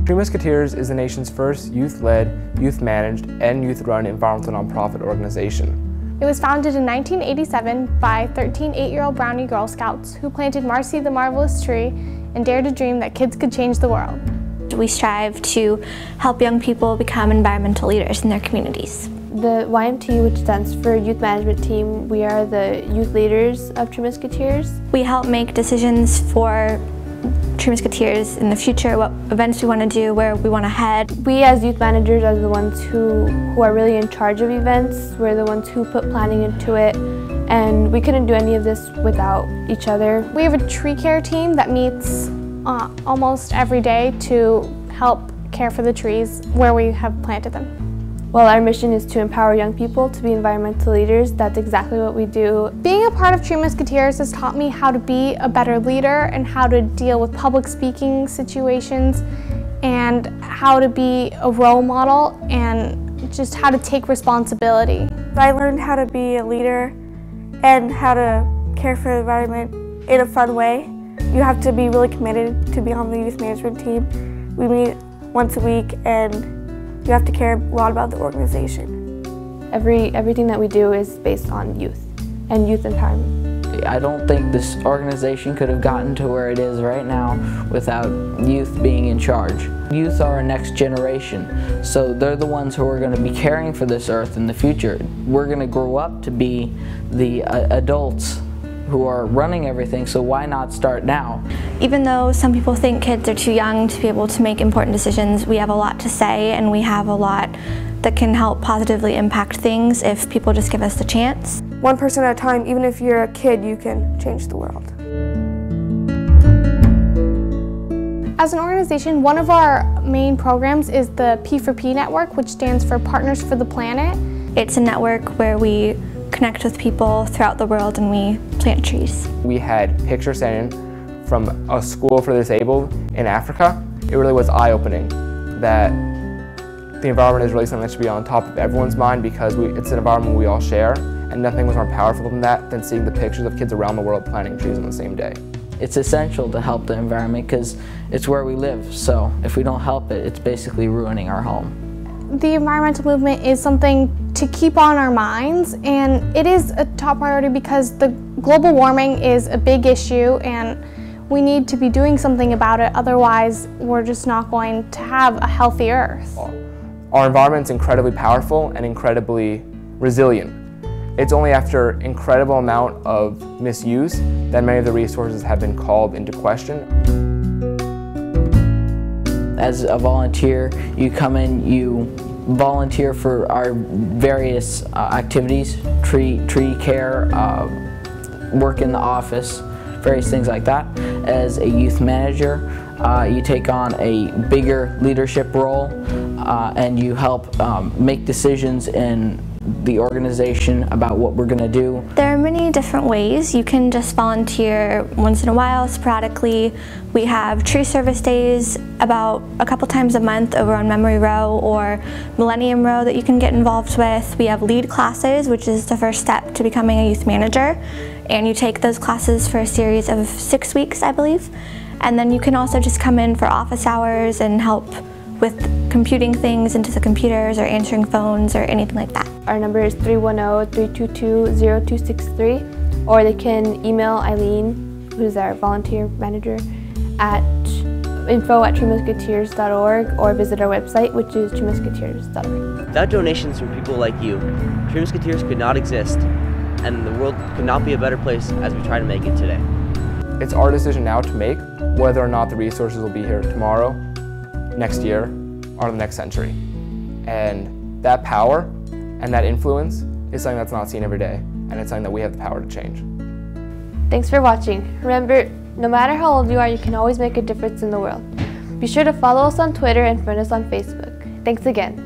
Tree Musketeers is the nation's first youth-led, youth-managed, and youth-run environmental nonprofit organization. It was founded in 1987 by 13 8-year-old Brownie Girl Scouts who planted Marcy the Marvelous Tree and dared to dream that kids could change the world. We strive to help young people become environmental leaders in their communities. The YMT, which stands for Youth Management Team, we are the youth leaders of Tree Musketeers. We help make decisions for Tree Musketeers in the future, what events we want to do, where we want to head. We as youth managers are the ones who are really in charge of events. We're the ones who put planning into it, and we couldn't do any of this without each other. We have a tree care team that meets almost every day to help care for the trees where we have planted them. Well, our mission is to empower young people to be environmental leaders. That's exactly what we do. Being a part of Tree Musketeers has taught me how to be a better leader and how to deal with public speaking situations and how to be a role model and just how to take responsibility. I learned how to be a leader and how to care for the environment in a fun way. You have to be really committed to be on the youth management team. We meet once a week and you have to care a lot about the organization. Everything that we do is based on youth and youth empowerment. I don't think this organization could have gotten to where it is right now without youth being in charge. Youth are our next generation, so they're the ones who are going to be caring for this earth in the future. We're going to grow up to be the adults who are running everything, so why not start now? Even though some people think kids are too young to be able to make important decisions, we have a lot to say and we have a lot that can help positively impact things if people just give us the chance. One person at a time, even if you're a kid, you can change the world. As an organization, one of our main programs is the P4P network, which stands for Partners for the Planet. It's a network where we connect with people throughout the world and we plant trees. We had pictures sent in from a school for the disabled in Africa. It really was eye-opening that the environment is really something that should be on top of everyone's mind because it's an environment we all share, and nothing was more powerful than that than seeing the pictures of kids around the world planting trees on the same day. It's essential to help the environment because it's where we live, so if we don't help it, it's basically ruining our home. The environmental movement is something to keep on our minds, and it is a top priority because the global warming is a big issue and we need to be doing something about it, otherwise we're just not going to have a healthy earth. Our environment's incredibly powerful and incredibly resilient. It's only after incredible amount of misuse that many of the resources have been called into question. As a volunteer, you come in, you volunteer for our various activities, tree care, work in the office, various things like that. As a youth manager, you take on a bigger leadership role and you help make decisions in the organization about what we're going to do. There are many different ways. You can just volunteer once in a while, sporadically. We have tree service days about a couple times a month over on Memory Row or Millennium Row that you can get involved with. We have lead classes, which is the first step to becoming a youth manager, and you take those classes for a series of 6 weeks, I believe. And then you can also just come in for office hours and help with computing things into the computers or answering phones or anything like that. Our number is 310-322-0263, or they can email Eileen, who's our volunteer manager, at info@treemusketeers.org, or visit our website, which is treemusketeers.org. Without donations from people like you, Tree Musketeers could not exist, and the world could not be a better place as we try to make it today. It's our decision now to make whether or not the resources will be here tomorrow, next year, or the next century. And that power and that influence is something that's not seen every day, and it's something that we have the power to change. Thanks for watching. Remember, no matter how old you are, you can always make a difference in the world. Be sure to follow us on Twitter and friend us on Facebook. Thanks again.